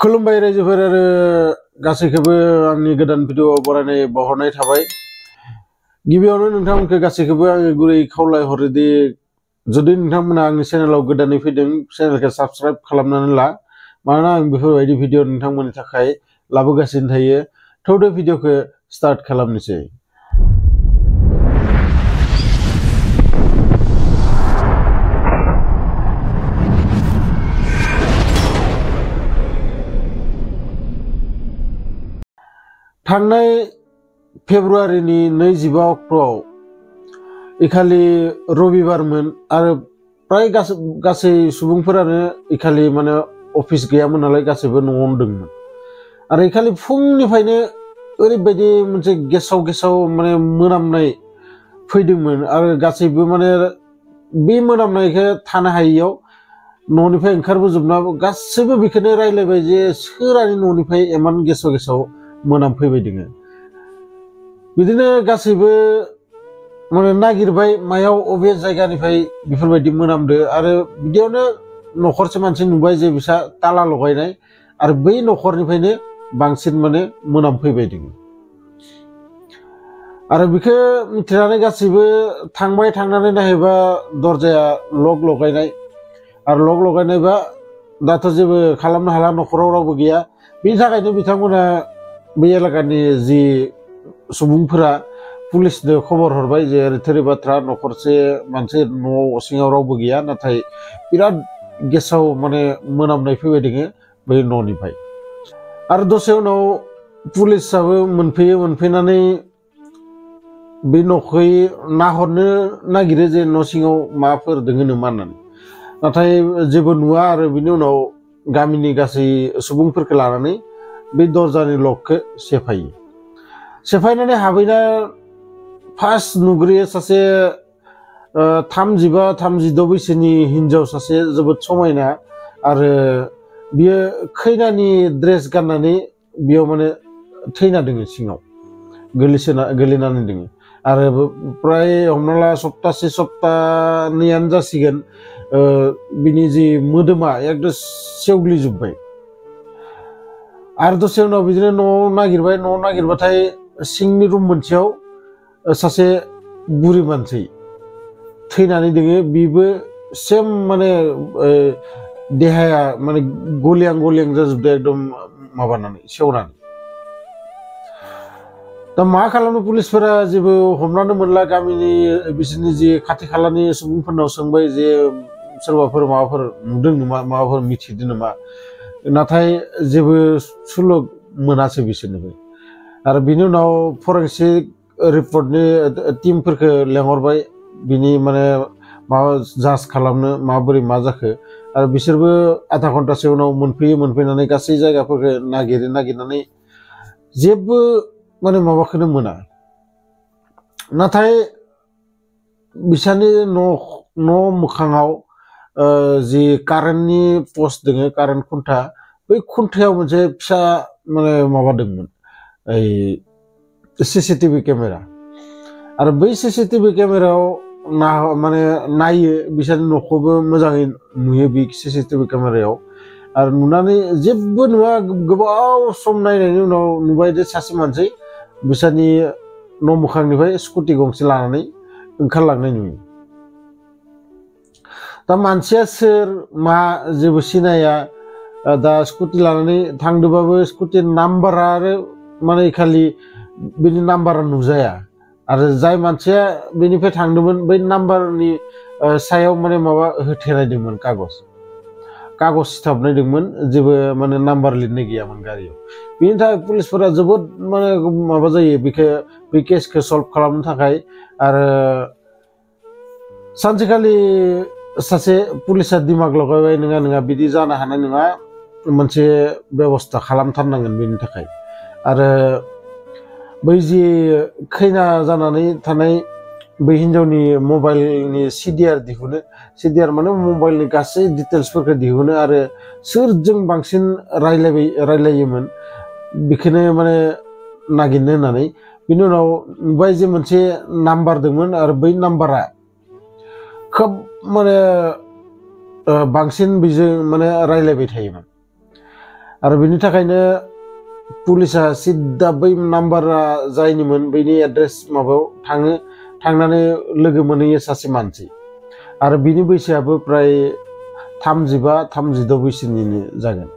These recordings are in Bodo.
खुलुमबाय रायजोफोर आरो गासैखौबो आंनि गोदान भिडिअ बरायनाय बावहरनाय थाबाय। गिबियावनो नोंथांमोनखौ गासैखौबो आङो गुरै खावलायहरो दि जुदि नोंथांमोना आंनि चेनेलाव गोदानै फैदों चेनेलखौ साबस्क्राइब खालामनानै ला, मानोना आं बेफोरबायदि भिडिअ नोंथांमोननि थाखाय लाबोगासिनो थायो। थौदो भिडिअखौ स्टार्ट खालामनोसै। थांनाय फेब्रुवारिनि 25 अक्ट'आव इखालि रबिबारमोन आरो प्राय गासै सुबुंफोरानो इखालि माने अफिस गैयामोन नालाय गासैबो न'आवनो दंमोन। आरो इखालि फुंनिफ्रायनो ओरैबायदि मोनसे गेसाव माने मोनामनाय फैदोंमोन आरो गासैबो माने बे मोनामनायखौ थानो हायैयाव न'निफ्राय ओंखारबोजोबना गासैबो बेखौनो रायलायबाय जे सोरानि न'निफ्राय इमान गेसाव मोनामफैबाय दोङो। बिदिनो गासैबो माने नागिरबाय मायाव अबे जायगानिफ्राय बेफोरबायदि मोनामदो आरो बिदियावनो न'खरसे मानसि नुबाय जे बिसा ताला लगायनाय आरो बै न'खरनिफ्रायनो बांसिन माने मोनामफैबाय दोङो। आरो बेखौ मिथिनानै गासैबो थांबाय, थांनानै नायहैबा दरजाया लक लगायनाय आरो लक लगायनायबा दाथ' जेबो खालामनो हाला, न'खराव रावबो गैया। बेनि थाखायनो बिथांमोना बै एलाकानि जि सुबुंफोरा पुलिसनो खबर हरबाय जे ओरै बाथ्रा न'खरसे मानसि न' सिङाव रावबो गैया, नाथाय बिराद गेसाव माने मोनामनाय फैबाय दोङो बै न'निफ्राय। आरो दसे उनाव पुलिसाबो मोनफैयो, मोनफैनानै बे न'खौ नाहरनो नागिरो जे न' सिङाव माबाफोर दोङो नामा होननानै, नाथाय जेबो नुवा। आरो बिनि उनाव गामिनि गासै सुबुंफोरखौ लानानै बे दरजानि लकखौ सेफायो। सेफायनानै हाबैना फार्स्ट नुग्रोयो सासे 35-36 बैसोनि हिनजाव, सासे जोबोद समायना। आरो बियो खैनानि ड्रेस गाननानै बेयाव माने थैना दोङो, सिङाव गोलैनानै दोङो। आरो प्राय हमना ला सप्तानैयानो जासिगोन बिनि जि मोदोमा एकदम सेवग्लिजोब्बाय। आरो दसे उनाव बिदिनो न'आव नागिरबाथाय सिंनि रुम मोनसेयाव सासे बुरि मानसि थैनानै दोङो। बिबो सेम माने देहाया माने गलियां जाजोबदों, एकदम माबानानै सेवनानै। दा मा खालामनो पुलिसफोरा जेबो हमनानै मोनला। गामिनि बिसोरनि जि खाथि खालानि सुबुंफोरनाव सोंबाय जे सोरबाफोर माबाफोर नुदों नामा, माबाफोर मिथिदों नामा, नाथाय जेबो सुलुग मोनासै बिसोरनिफ्राय। आरो बिनि उनाव फरेन्सिक रिपर्टनि टिमफोरखौ लेंहरबाय, बिनि माने माबा जाज खालामनो माबोरै मा जाखो। आरो बिसोरबो आधा घन्टासो उनाव मोनफैनानै गासै जायगाफोरखौ नागिरनानै जेबो माने माबाखौनो मोना। नाथाय बिसोरनि न' मोखाङाव जि कारेन्टनि पस्ट दोङो, कारेन्ट खुन्था, बै खुन्थायाव मोनसे फिसा माने माबा दंमोन, CCTV केमेरा। आरो बै CCTV केमेरायाव माने नायो, बिसोरनि न'खौबो मोजाङै नुयो बे CCTV केमेरायाव। आरो नुनानै जेबो नुवा, गोबाव सम नायनायनि उनाव नुबाय जे सासे मानसि बिसोरनि न' मोखांनिफ्राय स्कुटि गंसे लानानै ओंखारलांनाय नुयो। दा मानसिया सोर मा जेबो सिनाया। दा स्कुटि लानानै थांदोंबाबो स्कुटि नाम्बारा आरो माने खालि बिनि नाम्बारा नुजाया। आरो जाय मानसिया बेनिफ्राय थांदोंमोन बै नाम्बारनि सायाव माने माबा होथेनाय दंमोन, कागज सिथाबनाय दंमोन, जेबो माने नाम्बार लिरनाय गैयामोन गारियाव। बेनि थाखाय पुलिसफोरा जोबोद माने माबा जायो बे केसखौ सल्भ खालामनो थाखाय। आरो सानसेखालि सासे पुलिसा दिमाग लगायबाय, नङा बिदि जानो हानाय नङा, मोनसे बेबस्था खालामथारनांगोन बेनि थाखाय। आरो बै जि खैना जानानै थानाय बै हिनजावनि मबाइलनि CDR माने मबाइलनि गासै डिटेल्सफोरखौ दिहुनो आरो सोरजों बांसिन रायलायोमोन बेखौनो माने नागिरनो होननानै। बिनि उनाव नुबाय जे मोनसे नाम्बार दंमोन आरो बै नाम्बारा खोब माने बांसिन बेजों माने रायलायबाय थायोमोन। आरो बेनि थाखायनो पुलिसा सिद्दा बै नाम्बारा जायनिमोन बैनि एड्रेस माबायाव थांनानै लोगो मोनहैयो सासे मानसि आरो बिनि बैसोआबो प्राय 35-36 बैसोनिनो जागोन।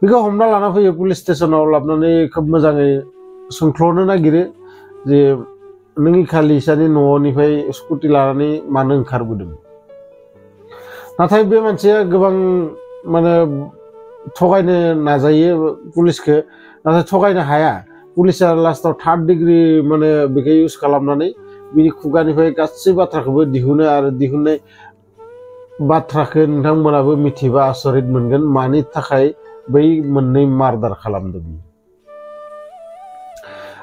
बेखौ हमना लाना फैयो पुलिस स्टेशनाव लाबोनानै खोब मोजाङै सोंख्ल'नो नागिरो जे नों खालि इसानि न'निफ्राय स्कुटि लानानै मानो ओंखारबोदों। नाथाय बे मानसिया गोबां माने थगायनो नाजायो पुलिसखौ, नाथाय थगायनो हाया। पुलिसा लास्टाव 3rd डिग्री माने बेखौ इउज खालामनानै बिनि खुगानिफ्राय गासै बाथ्राखौबो दिहुनो आरो दिहुननाय बाथ्राखौ नोंथांमोनाबो मिथिबा आसरित मोनगोन मानि थाखाय बै मोननै मार्डार खालामदों।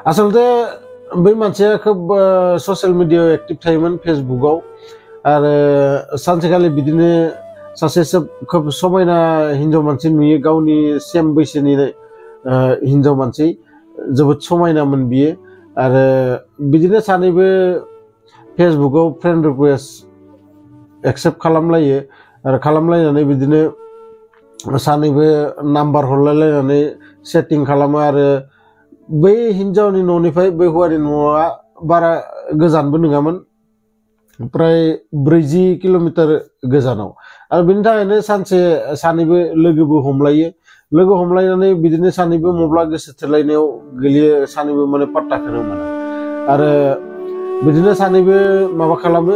आसलते बै मानसिया खोब ससियेल मिडियायाव एक्टिभ थायोमोन, फेसबुकआव, आरो सानसेखालि बिदिनो सासे खोब समायना हिन्जाव मानसि नुयो, गावनि सेम बैसोनि हिन्जाव मानसि, जोबोद समायनामोन बियो। आरो बिदिनो सानैबो फेसबुकआव फ्रेन्ड रिक्वेस्ट एक्सेप्ट खालामलायो आरो खालामलायनानै बिदिनो सानैबो नाम्बार हरलायलायनानै सेटिं खालामो। आरो बै हिन्जावनि न'निफ्राय बै हौवानि न'आ बारा गोजानबो नङामोन, प्राय 40 किल'मिटार गोजानाव। आरो बेनि थाखायनो सानसे सानैबो लोगोबो हमलायो, लोगो हमलायनानै बिदिनो सानैबो मब्ला गोसो थोलायनायाव गोलैयो, सानैबो माने पात्ताखौनो मोना। आरो बिदिनो सानैबो माबा खालामो,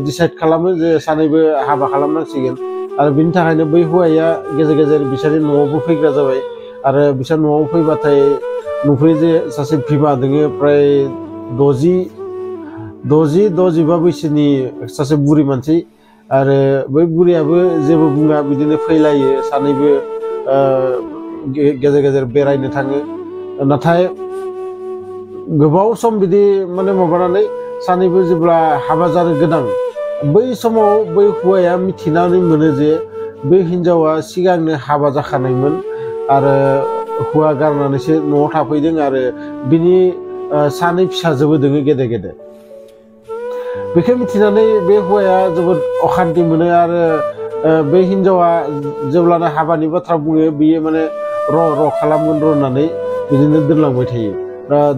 डिसाइड खालामो जे सानैबो हाबा खालामनांसिगोन। आरो बिनि थाखायनो बै हौवाया गेजेर गेजेर बिसोरनि न'आवबो फैग्रा जाबाय। आरो बिसोर न'आव फैबाथाय नुफैयो जे सासे बिमा दोङो, प्राय 60-65 बैसोनि सासे बुरि मानसि। आरो बै बुरियाबो जेबो बुङा, बिदिनो फैलायो, सानैबो गेजेर गेजेर बेरायनो थाङो। नाथाय गोबाव सम बिदि माने माबानानै सानैबो जेब्ला हाबा जानो गोनां, बै समाव बै हौवाया मिथिनानै मोनो जे बै हिन्जावा सिगांनो हाबा जाखानायमोन आरो हौवा गारनानैसो न'आव थाफैदों। आरो बिनि सानै फिसाजोबो दोङो गेदेर गेदेर। बेखौ मिथिनानै बे हौवाया जोबोद अखान्थि मोनो। आरो बे हिन्जावा जेब्लानो हाबानि बाथ्रा बुङो, बियो माने र' खालामगोन र' होननानै बिदिनो दोनलांबाय थायो।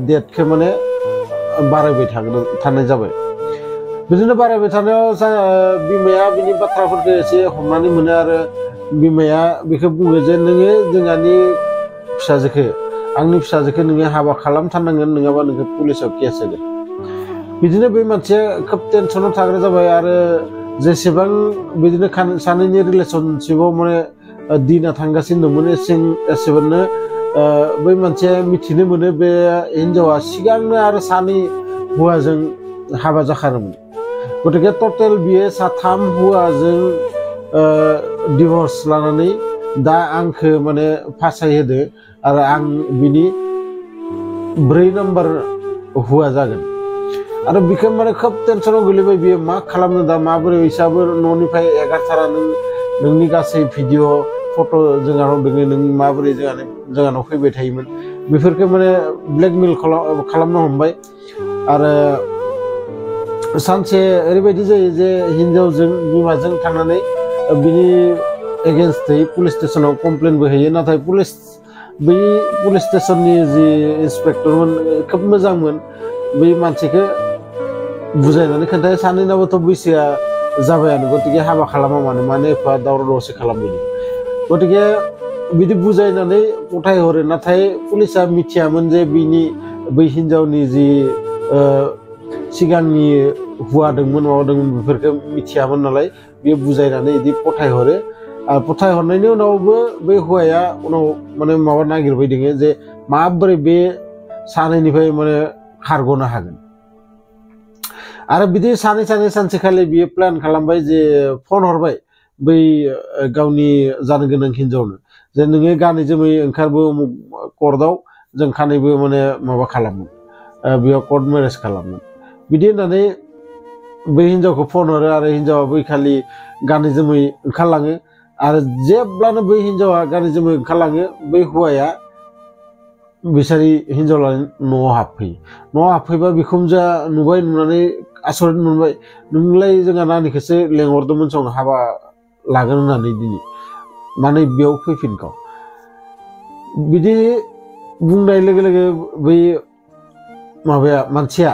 डेटखौ माने बारायबाय थानाय जाबाय। बिदिनो बारायबाय थानायाव बिमाया बिनि बाथ्राफोरखौ एसे हमनानै मोनो। आरो बिमाया बेखौ बुङो जे नोङो जोंहानि फिसाजोखौ, आंनि फिसाजोखौ नोङो हाबा खालामथारनांगोन, नङाबा नोङो पुलिसाव केस होगोन। बिदिनो बे मानसिया खोब टेनसनाव थाग्रा जाबाय। आरो जेसेबां बिदिनो सानैनि रिलेसनशिपआव माने दिना थांगासिनो दंमोन, एसेबांनो बै मानसिया मिथिनो मोनो बे हिन्जावा सिगांनो आरो सानै हौवाजों हाबा जाखादोंमोन। गतिके टटेल बियो 3 हौवाजों डिभर्स लानानै दा आंखौ माने फासायहोदो आरो आं बिनि 4 नाम्बार हौवा जागोन। आरो बिखौ माने खोब टेनसनाव गोलैबाय बियो, मा खालामनो दा, माबोरै इसाबो न'निफ्राय एगारथारा, नोंनि गासै भिडिअ फट' जोंहानाव दोङो, नों माबोरै जोंहानाव फैबाय थायोमोन, बेफोरखौ माने ब्लेकमेल खालामनो हमबाय। आरो सानसे ओरैबायदि जायो जे हिन्जावजों बिमाजों थांनानै बिनि एगेन्स्टै पुलिस स्टेसनाव कमप्लेनबो होयो। नाथाय बै पुलिस स्टेसननि जि इन्सपेक्टरमोन खोब मोजांमोन, बै मानसिखौ बुजायनानै खोन्थायो सानैनाबोथ' बैसोआ जाबायानो, गतिके हाबा खालामा मानो एफा दावराव दावसि खालामबोदों। गतिके बिदि बुजायनानै गथायहरो। नाथाय पुलिसा मिथियामोन जे बै हिन्जावनि जि सिगांनि हौवा दंमोन, माबा दंमोन, बेफोरखौ मिथियामोन नालाय बियो बुजायनानै बिदि गथायहरो। आरो गथायहरनायनि उनावबो बै हौवाया उनाव माने माबा नागिरबाय दोङो जे माबोरै बे सानैनिफ्राय माने खारग'नो हागोन। आरो बिदि सानसेखालि बियो प्लान खालामबाय जे फन हरबाय बै गावनि जानो गोनां हिन्जावनो जे नोङो गानै जोमै ओंखारबो कर्टआव, जों खानैबो माने माबा खालामो, बेयाव कर्ट मेरेज खालामगोन बिदि होननानै बै हिन्जावखौ फन हरो। आरो हिन्जावा बै खालि गानै जोमै ओंखारलाङो। आरो जेब्लानो बै हिन्जावा गानै जोमै ओंखारलाङो, बै हौवाया बिसारि हिन्जावलानि न'आव हाबफैयो। न'आव हाबफैबा बिखुनजोआ नुबाय, नुनानै आसरित मोनबाय, नोंलाय जोंहा नानिखौसो लेंहरदोंमोन हाबा लागोन होननानै, दिनै माने बेयाव फैफिनखौ। बिदि बुंनाय लोगो लोगो बै माबाया मानसिया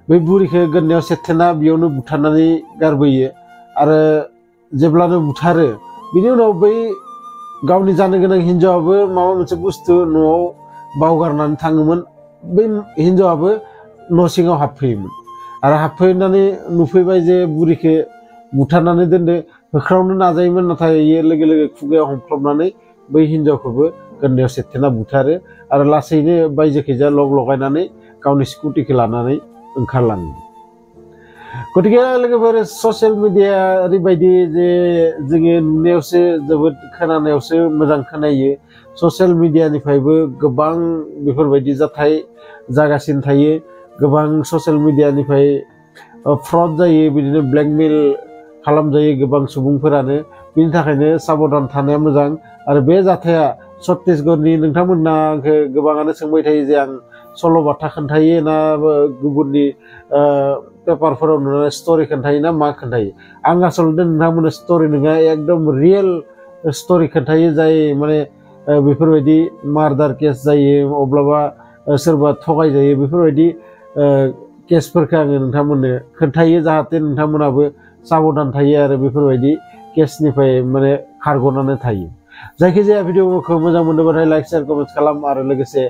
बै बुरिखौ गोदनायाव सेथेना बेयावनो बुथारनानै गारबोयो आरो जेब्लानो बुथारो बिनि उनाव बै गावनि जानो गोनां हिनजावाबो माबा मोनसे बुस्थु न'आव बावगारनानै थाङोमोन बै हिनजावाबो न' सिङाव हाबफैयोमोन आरो हाबफैनानै नुफैबाय जे बुरिखौ बुथारनानै दोनदो होख्रावनो नाजायोमोन नाथाय इयो लोगो लोगो खुगायाव हमख्लबनानै बै हिनजावखौबो गोदनायाव सेथेना बुथारो आरो लासैनो बायजोखैजा लग लगायनानै गावनि स्कुटिखौ लानानै ओंखारलाङो गतिके लोगोफोर ससियेल मिडिया ओरैबायदि जे जोङो नुनायावसो जोबोद खोनानायावसो मोजां खोनायो ससियेल मिडियानिफ्रायबो गोबां बेफोरबायदि जाथाय जागासिनो थायो गोबां ससियेल मिडियानिफ्राय फ्रड जायो बिदिनो ब्लेकमेल खालामजायो गोबां सुबुंफोरानो बिनि थाखायनो साबधान थानाया मोजां आरो बे जाथाया छत्तीसगढ़नि नोंथांमोना आंखौ गोबाङानो सोंबाय थायो जे आं सल'बाथा खोन्थायो ना गुबुननि पेपारफोराव नुनानै स्ट'रि खोन्थायो ना मा खोन्थायो आं आसलते नोंथांमोननो स्ट'रि नङा एकदम रियेल स्ट'रि खोन्थायो जाय माने बेफोरबायदि मार्डार केस जायो अब्लाबा सोरबा थगाय जायो बेफोरबायदि केसफोरखौ आङो नोंथांमोननो खोन्थायो जाहाथे नोंथांमोनाबो साबधान थायो आरो बेफोरबायदि केसनिफ्राय माने खारग'नानै थायो जायखिजाया भिडिअखौ मोजां मोनोबाथाय लाइक शेयार कमेन्ट खालाम आरो लोगोसे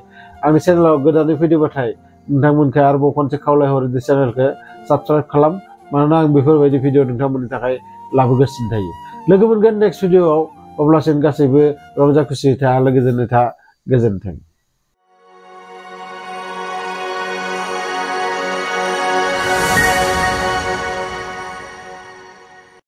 आंनि चेनेलाव गोदानै फैदोंबाथाय नोंथांमोनखौ आरोबाव खनसे खावलायहरो बे चेनेलखौ साबस्क्राइब खालाम मानोना आं बेफोरबायदि भिडिअ नोंथांमोननि थाखाय लाबोगासिनो थायो लोगो मोनगोन नेक्स्ट भिडिअआव अब्लासिम गासैबो रंजा खुसि था लोगोजोंनो था गोजोन्थों।